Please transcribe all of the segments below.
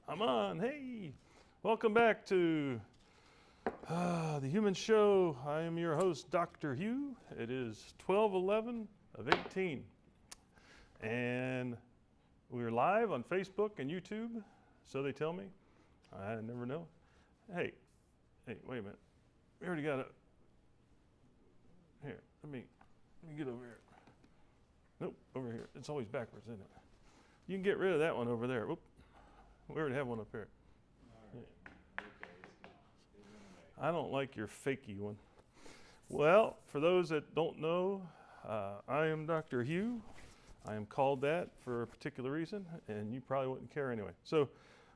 I'm on. Hey, welcome back to the Human Show. I am your host, Dr. Hugh. It is 12/11 of 18. And we're live on Facebook and YouTube, so they tell me. I never know. Hey, wait a minute. We already got it. Here, let me get over here. Nope, over here. It's always backwards, isn't it? You can get rid of that one over there. Whoop. We already have one up here. I don't like your fakey one. Well, for those that don't know, I am Dr. Hugh. I am called that for a particular reason, and you probably wouldn't care anyway. So,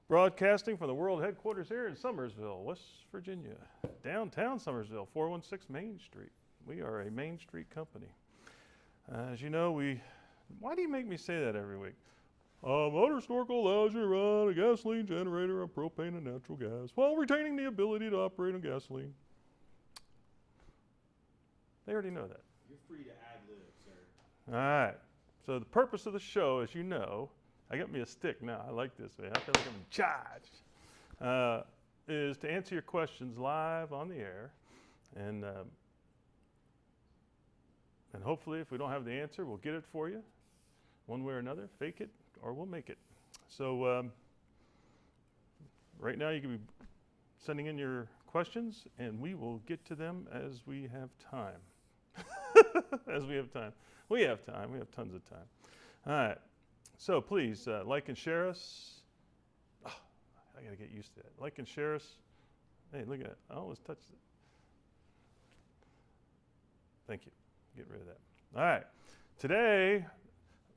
broadcasting from the world headquarters here in Summersville, West Virginia, downtown Summersville, 416 Main Street. We are a Main Street company. As you know, why do you make me say that every week? Motor Snorkel allows you to run a gasoline generator on propane and natural gas while retaining the ability to operate on gasoline. They already know that. You're free to ad-lib, sir. All right. So the purpose of the show, as you know, I got me a stick now. I like this, man. I feel like I'm in charge. Is to answer your questions live on the air. And hopefully, if we don't have the answer, we'll get it for you one way or another. Fake it, or we'll make it. So right now, you can be sending in your questions, and we will get to them as we have time. As we have time. We have time. We have tons of time. All right. So please like and share us. Oh, I got to get used to that. Like and share us. Hey, look at it. I almost touched it. Thank you. Get rid of that. All right. Today,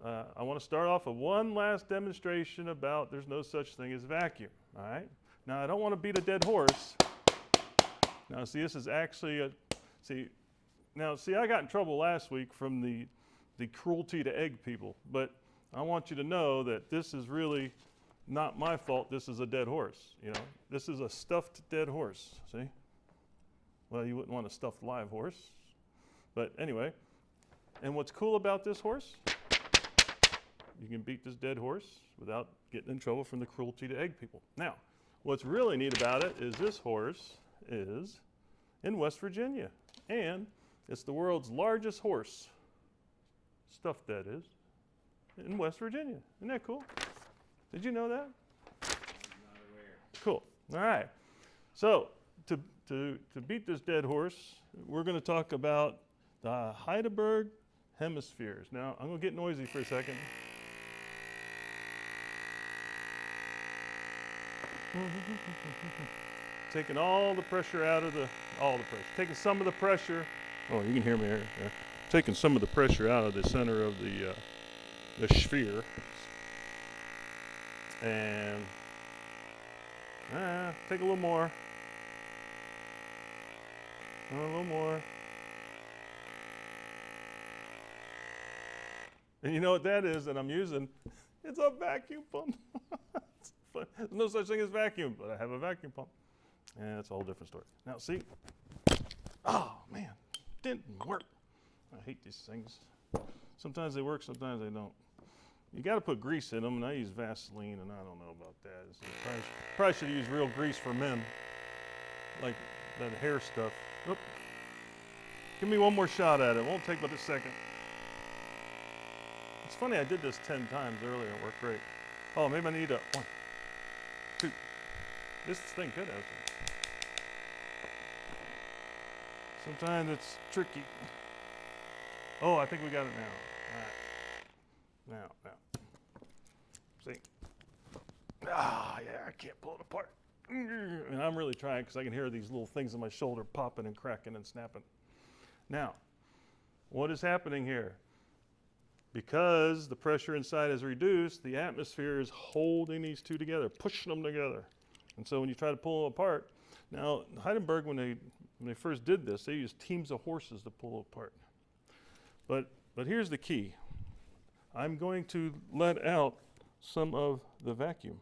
I want to start off with one last demonstration about there's no such thing as vacuum. All right. Now, I don't want to beat a dead horse. Now, see, this is actually I got in trouble last week from the cruelty to egg people, but I want you to know that this is really not my fault. This is a dead horse. You know, this is a stuffed dead horse. See? Well, you wouldn't want a stuffed live horse, but anyway. And what's cool about this horse? You can beat this dead horse without getting in trouble from the cruelty to egg people. Now, what's really neat about it is this horse is in West Virginia, and it's the world's largest horse, stuffed that is, in West Virginia. Isn't that cool? Did you know that? I'm not aware. Cool. All right. So to beat this dead horse, we're going to talk about the Magdeburg Hemispheres. Now, I'm going to get noisy for a second. Taking all the pressure out of taking some of the pressure. Oh, you can hear me here. Yeah. Taking some of the pressure out of the center of the sphere. And take a little more. A little more. And you know what that is that I'm using? It's a vacuum pump. There's no such thing as vacuum, but I have a vacuum pump. And that's a whole different story. Now, see? Oh, man. Didn't work. I hate these things. Sometimes they work, sometimes they don't. You got to put grease in them, and I use Vaseline, and I don't know about that. Probably should use real grease for men, like that hair stuff. Oop. Give me one more shot at it. It won't take but a second. It's funny, I did this 10 times earlier. It worked great. Oh, maybe I need a 1, 2. This thing could have it. Sometimes it's tricky. Oh, I think we got it now. All right. Now. See? Ah, yeah, I can't pull it apart. And I'm really trying because I can hear these little things in my shoulder popping and cracking and snapping. Now, what is happening here? Because the pressure inside is reduced, the atmosphere is holding these two together, pushing them together. And so when you try to pull them apart, now Heidelberg, when they first did this, they used teams of horses to pull it apart. But here's the key. I'm going to let out some of the vacuum.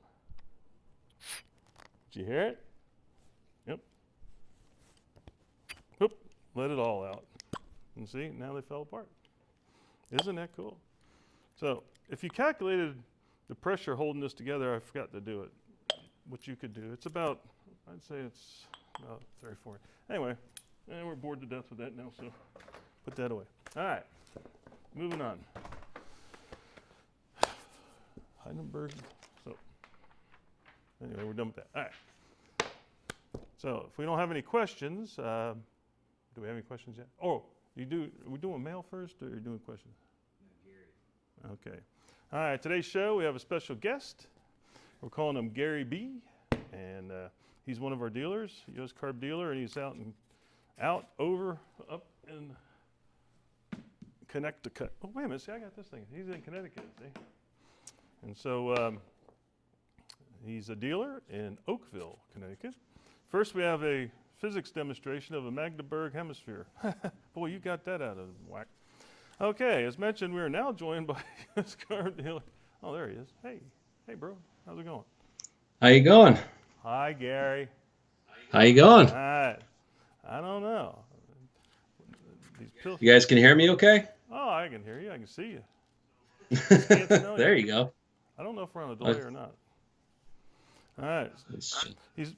Did you hear it? Yep. Oop, let it all out. And see, now they fell apart. Isn't that cool? So if you calculated the pressure holding this together, I forgot to do it. what you could do. It's about, I'd say it's about 34. Anyway, and we're bored to death with that now, so put that away. All right, moving on. Hindenburg. So anyway, we're done with that. All right. So if we don't have any questions, do we have any questions yet? Oh, are we doing mail first, or are you doing questions? No, Gary. Okay. All right, today's show, we have a special guest. We're calling him Gary B. And he's one of our dealers, US Carb dealer, and he's up in Connecticut. Oh, wait a minute, see, I got this thing. He's in Connecticut, see? And so he's a dealer in Oakville, Connecticut. First, we have a physics demonstration of a Magdeburg Hemisphere. Boy, you got that out of whack. Okay, as mentioned, we are now joined by US Carb dealer. Oh, there he is. Hey, bro, how's it going? How you going? Hi, Gary. How you going? All right. I don't know. These pills. You guys can hear me okay? Oh, I can hear you. I can see you. Can't smell There you. you go. I don't know if we're on a delay or not. All right. He's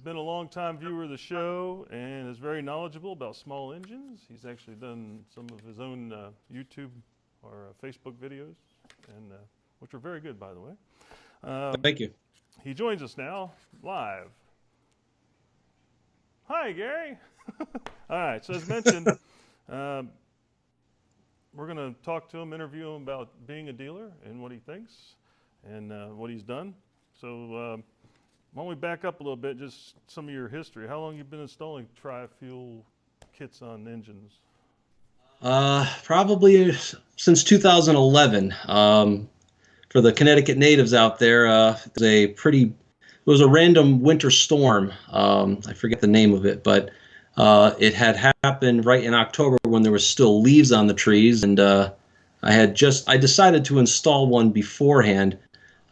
been a long-time viewer of the show and is very knowledgeable about small engines. He's actually done some of his own YouTube or Facebook videos, and which are very good, by the way. Thank you. He joins us now live. Hi, Gary. All right, so as mentioned, we're going to talk to him, interview him about being a dealer and what he thinks and what he's done. So why don't we back up a little bit, just some of your history. How long have you been installing tri-fuel kits on engines? Probably since 2011. For the Connecticut natives out there, it was a random winter storm. I forget the name of it, but it had happened right in October when there was still leaves on the trees, and I decided to install one beforehand,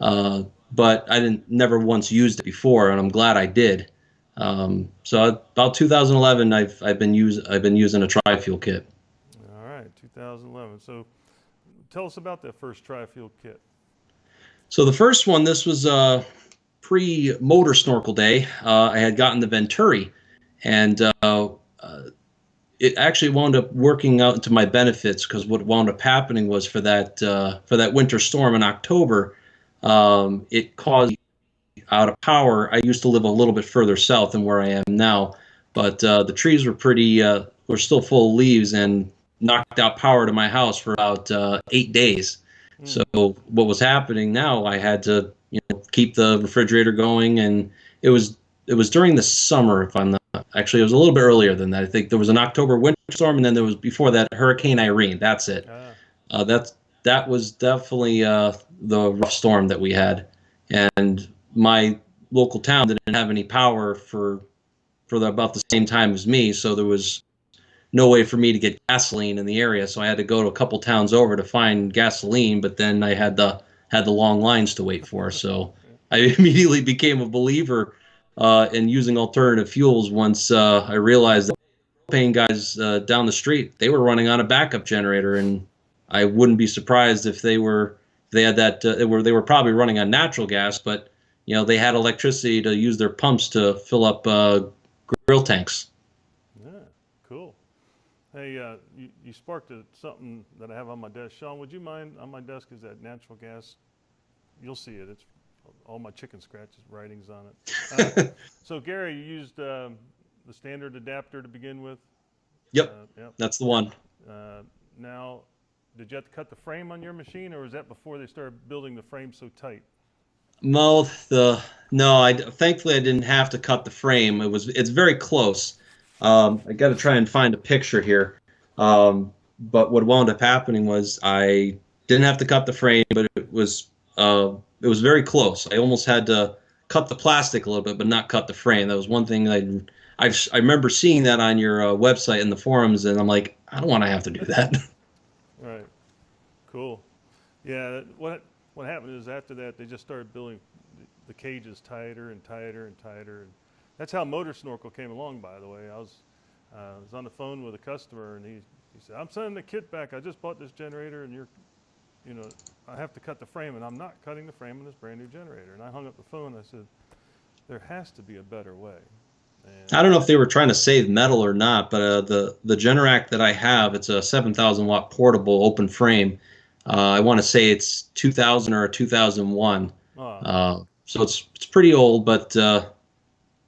but I never once used it before, and I'm glad I did. So about 2011, I've been using a tri-fuel kit. All right, 2011. So tell us about that first tri-fuel kit. So the first one, this was pre-motor snorkel day. I had gotten the Venturi, and it actually wound up working out to my benefits, because what wound up happening was for that winter storm in October, it caused me out of power. I used to live a little bit further south than where I am now, but the trees were were still full of leaves and knocked out power to my house for about 8 days. So what was happening now, I had to keep the refrigerator going, and it was during the summer, if I'm not, actually it was a little bit earlier than that. I think there was an October winter storm, and then there was before that Hurricane Irene. That's it. That was definitely the rough storm that we had, and my local town didn't have any power for about the same time as me, so there was no way for me to get gasoline in the area, so I had to go to a couple towns over to find gasoline, but then I had the long lines to wait for, so I immediately became a believer in using alternative fuels once I realized that the propane guys down the street, they were running on a backup generator, and I wouldn't be surprised if they were probably running on natural gas, but they had electricity to use their pumps to fill up grill tanks. Yeah, cool. Hey, you sparked something that I have on my desk. Sean, would you mind, on my desk is that natural gas? You'll see it. It's all my chicken scratches, writings on it. So, Gary, you used the standard adapter to begin with? Yep, Yep. That's the one. Now, did you have to cut the frame on your machine, or was that before they started building the frame so tight? No, thankfully I didn't have to cut the frame. It's very close. I got to try and find a picture here. But what wound up happening was I didn't have to cut the frame, but it was very close. I almost had to cut the plastic a little bit, but not cut the frame. That was one thing I remember seeing that on your website in the forums, and I'm like, I don't want to have to do that. Right. Cool. Yeah. What happened is after that they just started building the cages tighter and tighter and tighter. And that's how motor snorkel came along, by the way. I was on the phone with a customer, and he said, "I'm sending the kit back. I just bought this generator, and I have to cut the frame, and I'm not cutting the frame on this brand new generator." And I hung up the phone. I said, there has to be a better way. And I don't know if they were trying to save metal or not, but the Generac that I have, it's a 7,000 watt portable open frame. I want to say it's 2000 or 2001. So it's pretty old, but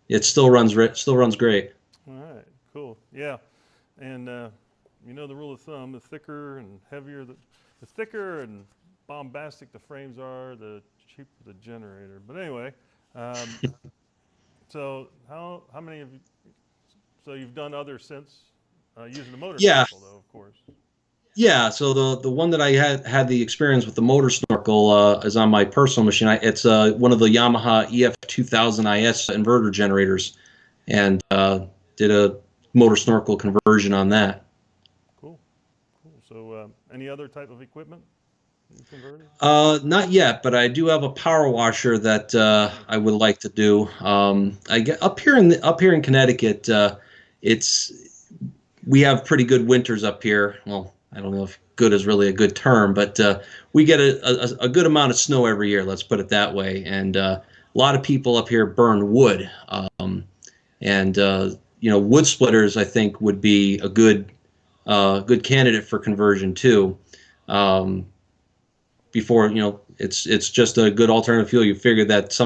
it still runs great. all right, cool. Yeah, and you know the rule of thumb: the thicker and heavier, the thicker and bombastic the frames are, the cheaper the generator. But anyway, so how many of you? So you've done other since using the motor Yeah. snorkel, though, of course. Yeah, so the one that I had the experience with the motor snorkel is on my personal machine. It's one of the Yamaha EF2000IS inverter generators, and did a motor snorkel conversion on that. Cool, cool. So any other type of equipment you converted? Not yet, but I do have a power washer that I would like to do. I get up here in Connecticut. We have pretty good winters up here. Well, I don't know if good is really a good term, but we get a good amount of snow every year. Let's put it that way. And a lot of people up here burn wood, and wood splitters I think would be a good candidate for conversion too. Before it's just a good alternative fuel. You figure that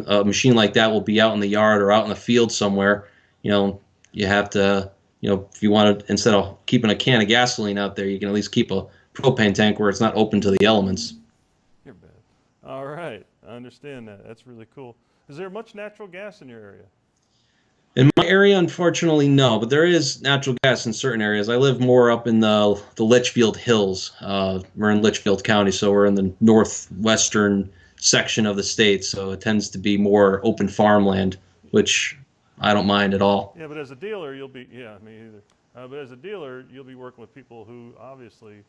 a machine like that will be out in the yard or out in the field somewhere. You have to. If you want to, instead of keeping a can of gasoline out there, you can at least keep a propane tank where it's not open to the elements. You're bad. All right, I understand that. That's really cool. Is there much natural gas in your area? In my area, unfortunately, no, but there is natural gas in certain areas. I live more up in the Litchfield Hills. We're in Litchfield County, so we're in the northwestern section of the state, so it tends to be more open farmland, which I don't mind at all. Yeah, but as a dealer, me either. But as a dealer, you'll be working with people who obviously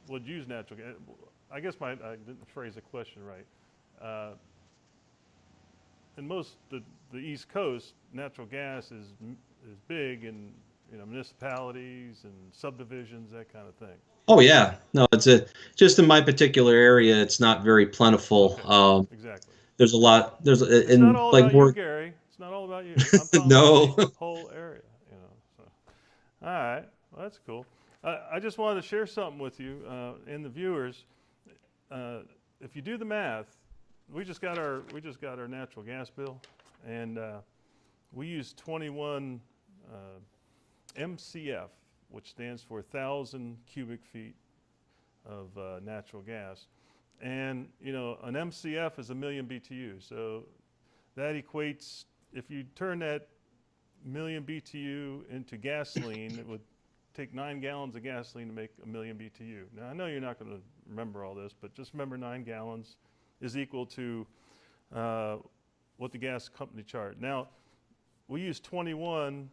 would use natural gas. I guess I didn't phrase the question right. In most the East Coast, natural gas is big in municipalities and subdivisions, that kind of thing. Oh yeah, no, just in my particular area, it's not very plentiful. Okay. Exactly. There's a lot. It's not all about you, Gary. It's not all about you. I'm talking No. about the whole area. So. All right. Well, that's cool. I just wanted to share something with you and the viewers. If you do the math, we just got our natural gas bill, and we use 21 MCF, which stands for 1,000 cubic feet of natural gas. And an MCF is a million BTU, so that equates, if you turn that million BTU into gasoline, it would take 9 gallons of gasoline to make a million BTU. Now I know you're not going to remember all this, but just remember 9 gallons is equal to what the gas company charged. Now we use 21,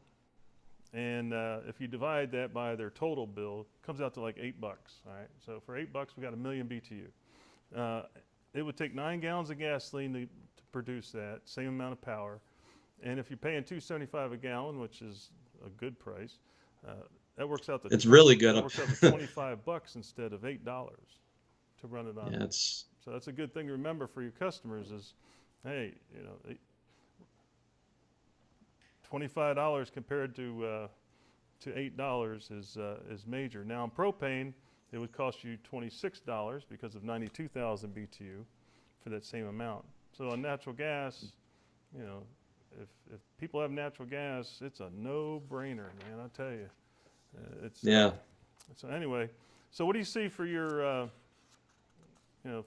and if you divide that by their total bill, it comes out to like $8. All right, so for $8 we got a million BTU. It would take 9 gallons of gasoline to produce that same amount of power, and if you're paying $2.75 a gallon, which is a good price, that works out to really good. That works out to $25 instead of $8 to run it on. Yeah, so that's a good thing to remember for your customers. Is hey, $25 compared to $8 is major. Now in propane, it would cost you $26 because of 92,000 BTU for that same amount. So on natural gas, if people have natural gas, it's a no-brainer, man. I tell you, yeah. So anyway, so what do you see for your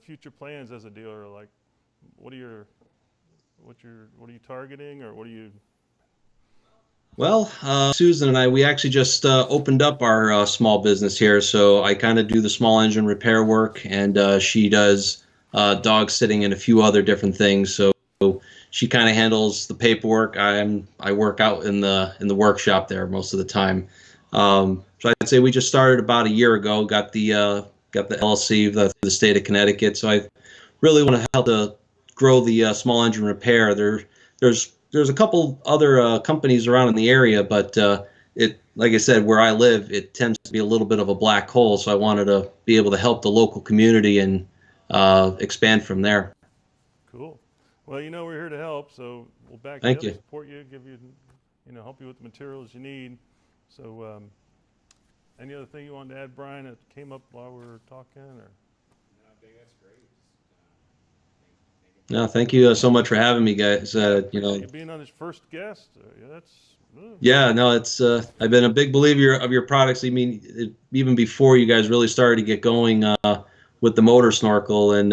future plans as a dealer? Like, what are you targeting, or what are you? Well, Susan and I, we actually just opened up our small business here. So I kind of do the small engine repair work, and she does dog sitting and a few other different things. So she kind of handles the paperwork. I work out in the workshop there most of the time. So I'd say we just started about a year ago. Got the LLC, the state of Connecticut. So I really want to help to grow the small engine repair. There's a couple other companies around in the area, but like I said, where I live, it tends to be a little bit of a black hole. So I wanted to be able to help the local community and expand from there. Cool. Well, you know we're here to help, so we'll back you Thank up, you. support you, give you, help you with the materials you need. So, any other thing you wanted to add, Brian, that came up while we were talking, or? No, I think that's great. Just, No, thank you so much for having me, guys. Yeah, appreciate you being on this first guest. Yeah, that's. Yeah, no, it's I've been a big believer of your products. I mean, even before you guys really started to get going with the motor snorkel, and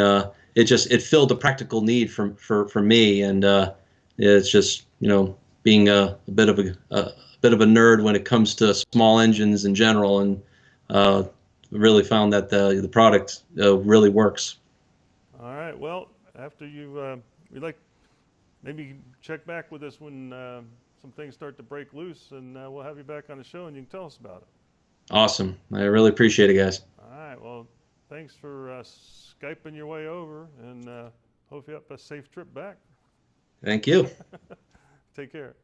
it filled a practical need for me, and it's just being a bit of a nerd when it comes to small engines in general, and really found that the product really works. All right. Well, after you, we'd like maybe check back with us when some things start to break loose, and we'll have you back on the show, and you can tell us about it. Awesome. I really appreciate it, guys. All right. Well, thanks for Skyping your way over, and hope you have a safe trip back. Thank you. Take care.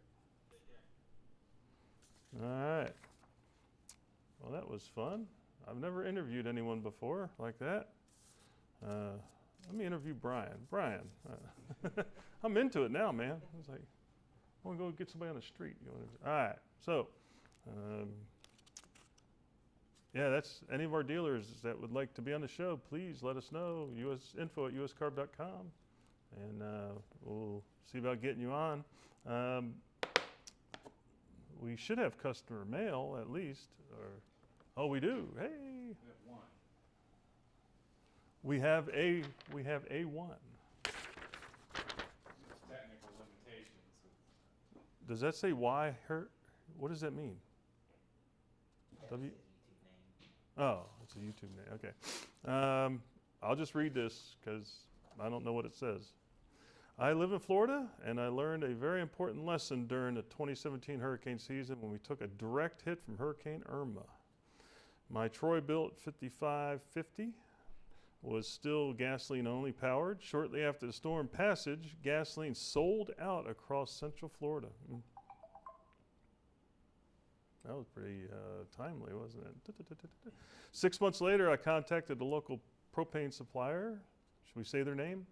All right. Well, that was fun. I've never interviewed anyone before like that. Let me interview Brian. Brian, I'm into it now, man. I was like, I want to go get somebody on the street. All right. So, yeah, that's any of our dealers that would like to be on the show. Please let us know. info@uscarb.com, and we'll see about getting you on. We should have customer mail at least, or oh, we do. Hey, we have one. we have A1. There's technical limitations. Does that say why hurt? What does that mean? W. Oh, it's a YouTube name. Okay. I'll just read this because I don't know what it says. I live in Florida, and I learned a very important lesson during the 2017 hurricane season when we took a direct hit from Hurricane Irma. My Troy-built 5550 was still gasoline-only powered. Shortly after the storm passage, gasoline sold out across Central Florida. That was pretty timely, wasn't it? 6 months later, I contacted the local propane supplier. Should we say their name?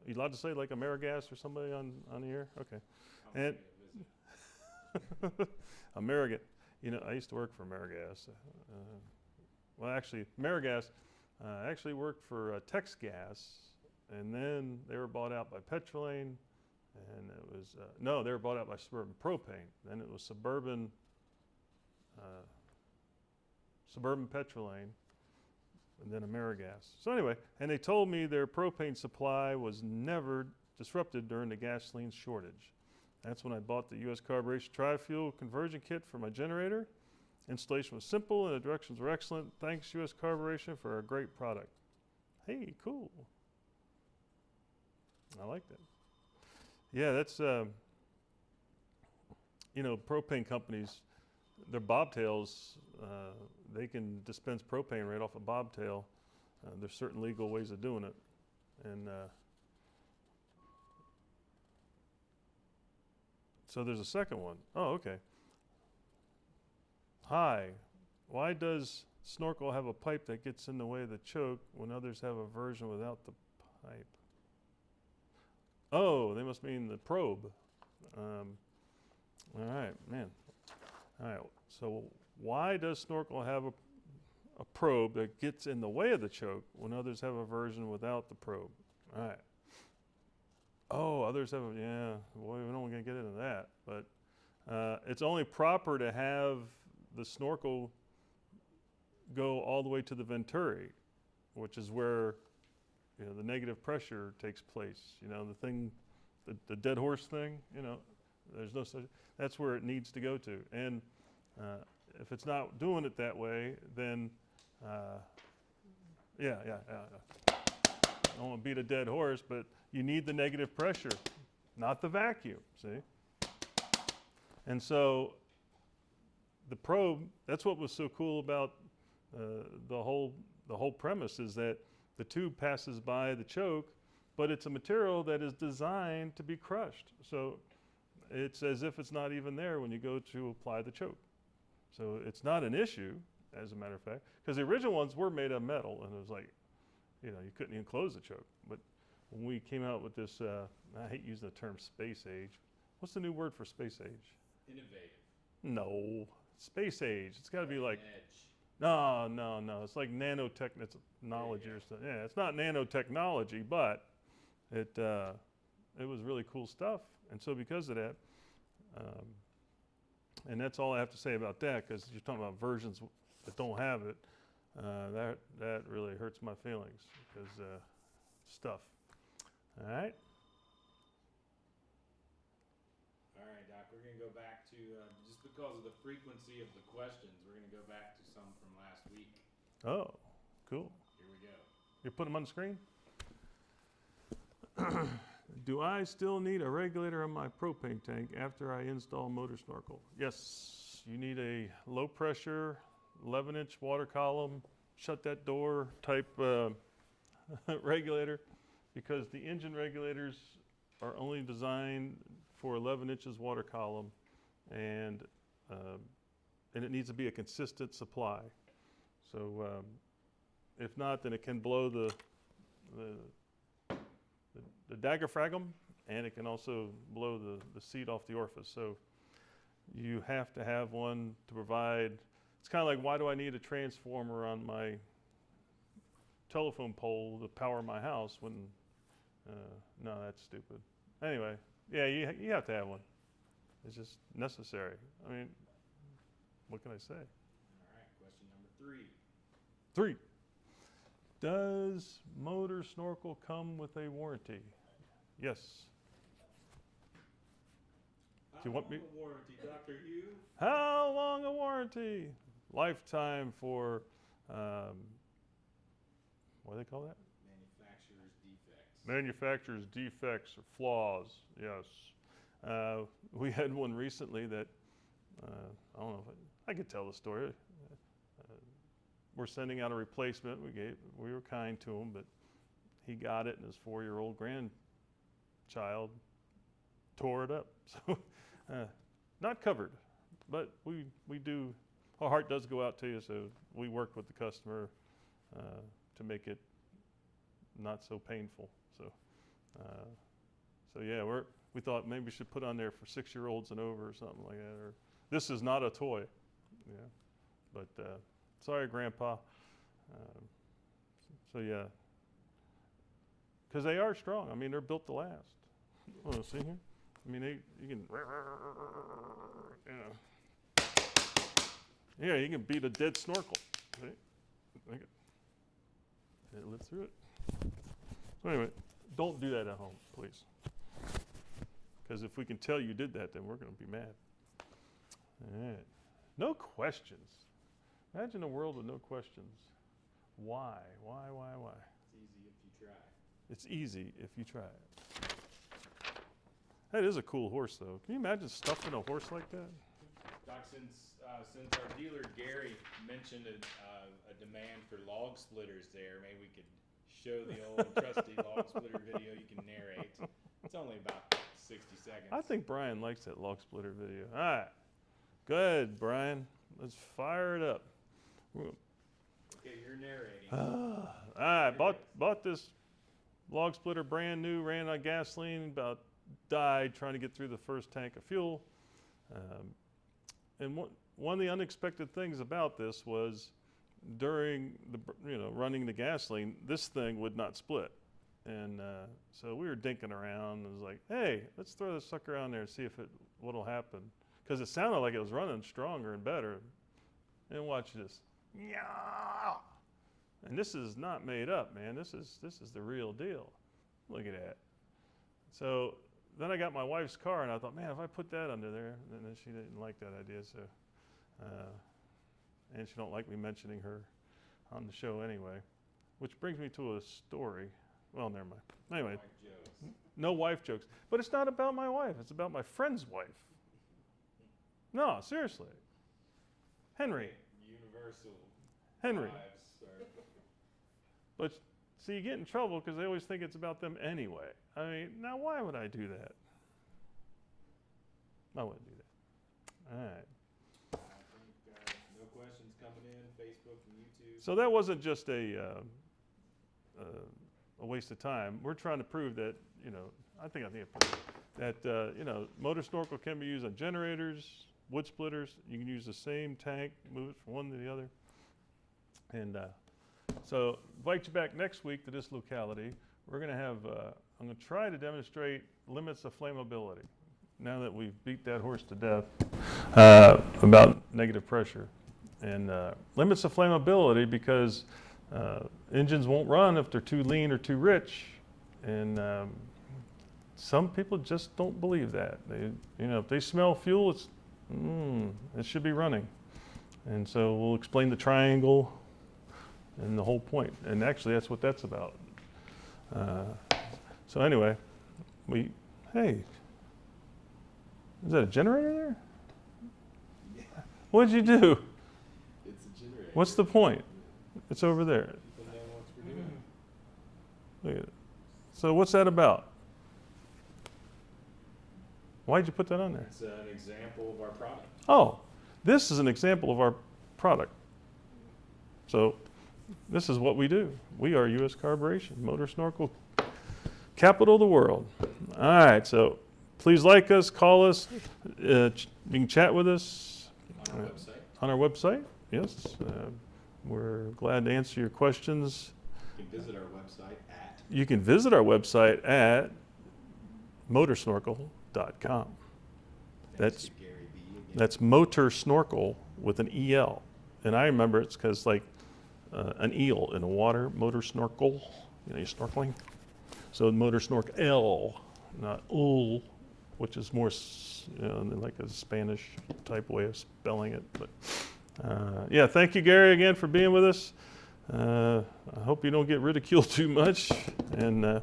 Are you allowed to say like Amerigas or somebody on the air? Okay. And Amerigas. I used to work for Amerigas. Well, actually, Amerigas actually worked for Tex Gas, and then they were bought out by Petrolane, and it was no, they were bought out by Suburban Propane. Then it was Suburban Petrolane, and then Amerigas. So anyway, and they told me their propane supply was never disrupted during the gasoline shortage. That's when I bought the US Carb tri-fuel conversion kit for my generator. Installation was simple and the directions were excellent. Thanks US Carb for a great product. Hey, cool. I like that. Yeah, that's, propane companies, their bobtails, they can dispense propane right off a bobtail. There's certain legal ways of doing it. And so there's a second one. Oh, okay. Hi, why does snorkel have a pipe that gets in the way of the choke when others have a version without the pipe? Oh, they must mean the probe. All right, man. All right, so why does snorkel have a probe that gets in the way of the choke when others have a version without the probe? All right. Oh, others have, yeah, boy, we don't want to get into that. But it's only proper to have the snorkel go all the way to the venturi, which is where the negative pressure takes place. The thing, the dead horse thing, there's no such, that's where it needs to go to. And if it's not doing it that way, then I don't want to beat a dead horse, but you need the negative pressure, not the vacuum, see? And so the probe, that's what was so cool about the whole premise, is that the tube passes by the choke, but it's a material that is designed to be crushed. So it's as if it's not even there when you go to apply the choke. So it's not an issue, as a matter of fact, because the original ones were made of metal, and it was like, you couldn't even close the choke. But when we came out with this, I hate using the term space age. What's the new word for space age? Innovative. No, space age. It's got to be like, Edge. no. It's like nanotechnology or something. Yeah, it's not nanotechnology, but it was really cool stuff. And so because of that, and that's all I have to say about that, because you're talking about versions that don't have it. That really hurts my feelings because stuff. All right. All right, Doc, we're going to go back to, just because of the frequency of the questions, we're going to go back to some from last week. Oh, cool. Here we go. You put them on the screen? Do I still need a regulator on my propane tank after I install motor snorkel? Yes, you need a low pressure, 11-inch water column, shut that door type regulator, because the engine regulators are only designed for 11 inches water column, and it needs to be a consistent supply. So if not, then it can blow the diaphragm, and it can also blow the seat off the orifice. So you have to have one to provide. It's kind of like, why do I need a transformer on my telephone pole to power my house when, no, that's stupid. Anyway, yeah, you have to have one. It's just necessary. I mean, what can I say? All right, question number 3. three. Does motor snorkel come with a warranty? Yes. Do you want me? How long a warranty, Dr. Hugh? How long a warranty? Lifetime for, what do they call that? Manufacturer's defects. Manufacturer's defects or flaws, yes. We had one recently that, I don't know if I could tell the story. We're sending out a replacement. We were kind to him, but he got it, and his 4-year-old grandchild tore it up. So, not covered, but we do. Our heart does go out to you, so we work with the customer to make it not so painful. So yeah, we thought maybe we should put on there for 6-year-olds and over or something like that. Or this is not a toy, yeah. But sorry, Grandpa. So yeah, because they are strong. I mean, they're built to last. Oh, see here? I mean, you can, yeah, you can beat a dead snorkel. See? It lived through it. So anyway, don't do that at home, please. Because if we can tell you did that, then we're going to be mad. All right. No questions. Imagine a world with no questions. Why? It's easy if It's easy if you try. you try it. That is a cool horse, though. Can you imagine stuffing a horse like that? Doc, since our dealer Gary mentioned a demand for log splitters there, maybe we could show the old trusty log splitter video you can narrate. It's only about 60 seconds. I think Brian likes that log splitter video. All right. Good, Brian. Let's fire it up. Okay, you're narrating. All right, bought this log splitter brand new, ran on gasoline, about died trying to get through the first tank of fuel. And one of the unexpected things about this was during running the gasoline, this thing would not split. And so we were dinking around and was like, hey, let's throw this sucker on there and see what'll happen. Because it sounded like it was running stronger and better. And watch this. Yeah. And this is not made up, man. This is the real deal. Look at that. So then I got my wife's car, and I thought, man, if I put that under there, and then she didn't like that idea. So, and she don't like me mentioning her on the show anyway. Which brings me to a story. Well, never mind. Anyway, Wife jokes. no wife jokes. But it's not about my wife. It's about my friend's wife. No, seriously. Henry. Universal. Henry. Wives are- But see, you get in trouble because they always think it's about them anyway. I mean, now why would I do that? I wouldn't do that. All right. I think no questions coming in, Facebook and YouTube. So that wasn't just a a waste of time. We're trying to prove that, I think I proved it, that, motor snorkel can be used on generators, wood splitters. You can use the same tank, move it from one to the other. And so invite you back next week to this locality. We're going to have, I'm going to try to demonstrate limits of flammability. Now that we've beat that horse to death about negative pressure. And limits of flammability because engines won't run if they're too lean or too rich. And some people just don't believe that. If they smell fuel, it should be running. And so we'll explain the triangle and the whole point. And actually, that's what that's about. So anyway, hey, is that a generator there? Yeah. What'd you do? It's a generator. What's the point? It's over there. Look at it. So what's that about? Why'd you put that on there? It's an example of our product. Oh, this is an example of our product. So this is what we do. We are US Carburation, motor snorkel capital of the world. All right, so please like us, call us. You can chat with us. On our website. On our website, yes. We're glad to answer your questions. You can visit our website at. You can visit our website at motorsnorkel.com. That's motor snorkel with an EL. And I remember it's because like an eel in the water, motor snorkel, you're snorkeling. So motor snorkel L, not ul, which is more like a Spanish type way of spelling it. But yeah, thank you, Gary, again for being with us. I hope you don't get ridiculed too much. And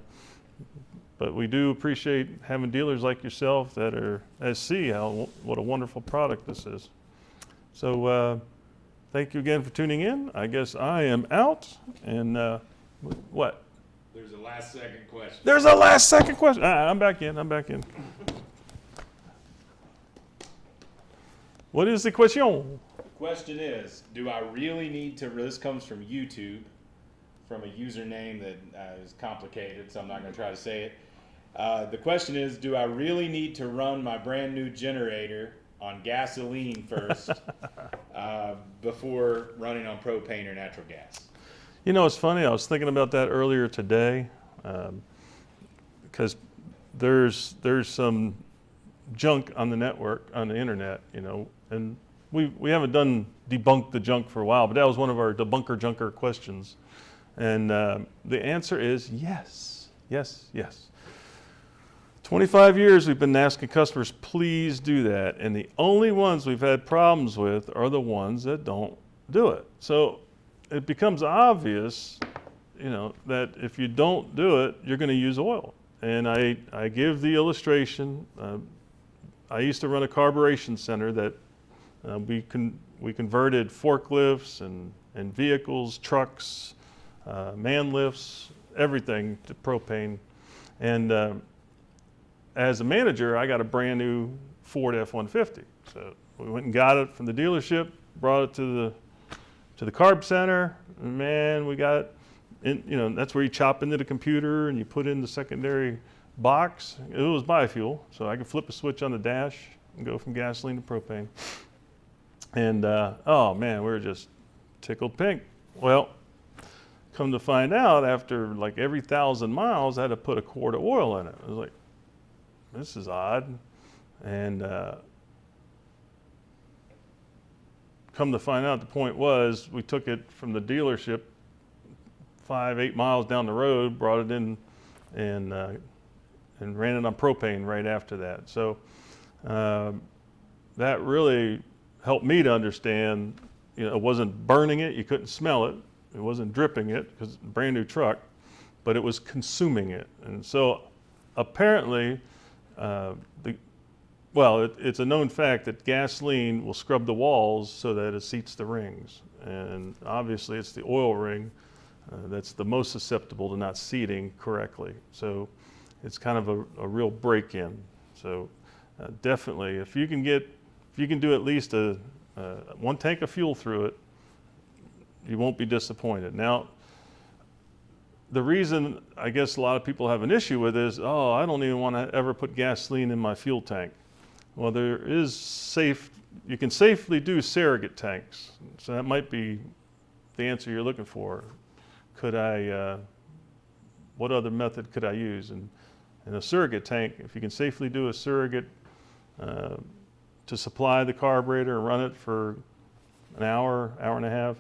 but we do appreciate having dealers like yourself that see what a wonderful product this is. So thank you again for tuning in. I guess I am out. And what? There's a last second question. There's a last second question. I'm back in. What is the question? The question is, do I really need to, this comes from YouTube, from a username that is complicated, so I'm not going to try to say it. The question is, do I really need to run my brand new generator on gasoline first before running on propane or natural gas? It's funny. I was thinking about that earlier today because there's some junk on the network, on the internet, and we haven't done debunk the junk for a while, but that was one of our debunker junker questions. And the answer is yes, yes, yes. 25 years we've been asking customers, please do that. And the only ones we've had problems with are the ones that don't do it. So it becomes obvious, that if you don't do it, you're going to use oil. And I give the illustration. I used to run a carburation center that we converted forklifts and vehicles, trucks, man lifts, everything to propane. And as a manager, I got a brand new Ford F-150. So we went and got it from the dealership, brought it to the carb center, and man, we got in, that's where you chop into the computer and you put in the secondary box. It was biofuel, so I could flip a switch on the dash and go from gasoline to propane. And oh man, we were just tickled pink. Well, come to find out, after like every 1,000 miles, I had to put a quart of oil in it. I was like, this is odd. And come to find out, the point was we took it from the dealership 5-8 miles down the road, brought it in, and ran it on propane right after that. So that really helped me to understand, it wasn't burning it, you couldn't smell it, it wasn't dripping it because it's a brand new truck, but it was consuming it. And so apparently, it's a known fact that gasoline will scrub the walls so that it seats the rings. And obviously it's the oil ring that's the most susceptible to not seating correctly. So it's kind of a real break-in. So definitely, if you can do at least one tank of fuel through it, you won't be disappointed. Now, the reason I guess a lot of people have an issue with is, oh, I don't even want to ever put gasoline in my fuel tank. Well, you can safely do surrogate tanks. So that might be the answer you're looking for. What other method could I use? And in a surrogate tank, if you can safely do a surrogate to supply the carburetor and run it for an hour, hour and a half,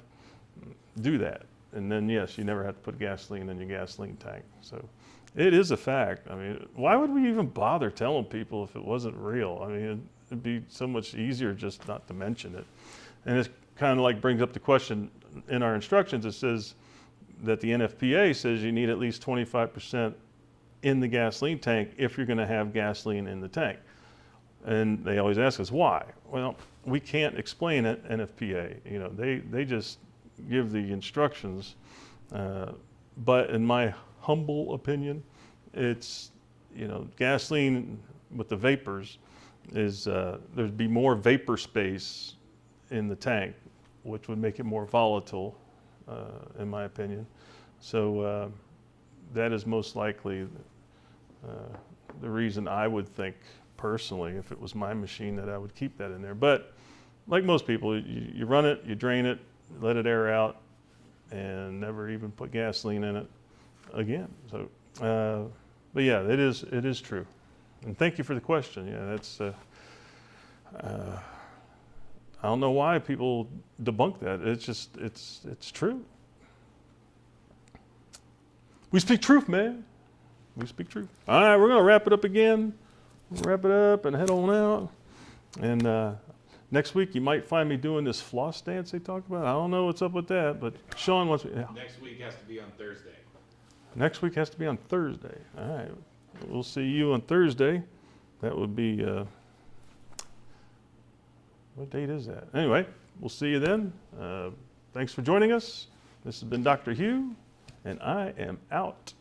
do that. And then, yes, you never have to put gasoline in your gasoline tank. So it is a fact. I mean, why would we even bother telling people if it wasn't real? I mean, it'd be so much easier just not to mention it. And it kind of like brings up the question in our instructions. It says that the NFPA says you need at least 25% in the gasoline tank if you're going to have gasoline in the tank. And they always ask us why. Well, we can't explain it, NFPA. You know, they just give the instructions. But in my humble opinion, it's, you know, gasoline with the vapors is there'd be more vapor space in the tank, which would make it more volatile, in my opinion. So that is most likely the reason I would think personally, if it was my machine, that I would keep that in there. But like most people, you run it, you drain it, let it air out, and never even put gasoline in it again. So, but yeah, it is true. And thank you for the question. Yeah, that's. I don't know why people debunk that. It's just it's true. We speak truth, man. We speak truth. All right, we're gonna wrap it up again. Wrap it up and head on out. And next week you might find me doing this floss dance they talked about. I don't know what's up with that, but Sean wants me. Yeah. Next week has to be on Thursday. Next week has to be on Thursday. All right, we'll see you on Thursday. That would be. What date is that? Anyway, we'll see you then. Thanks for joining us. This has been Dr. Hugh, and I am out.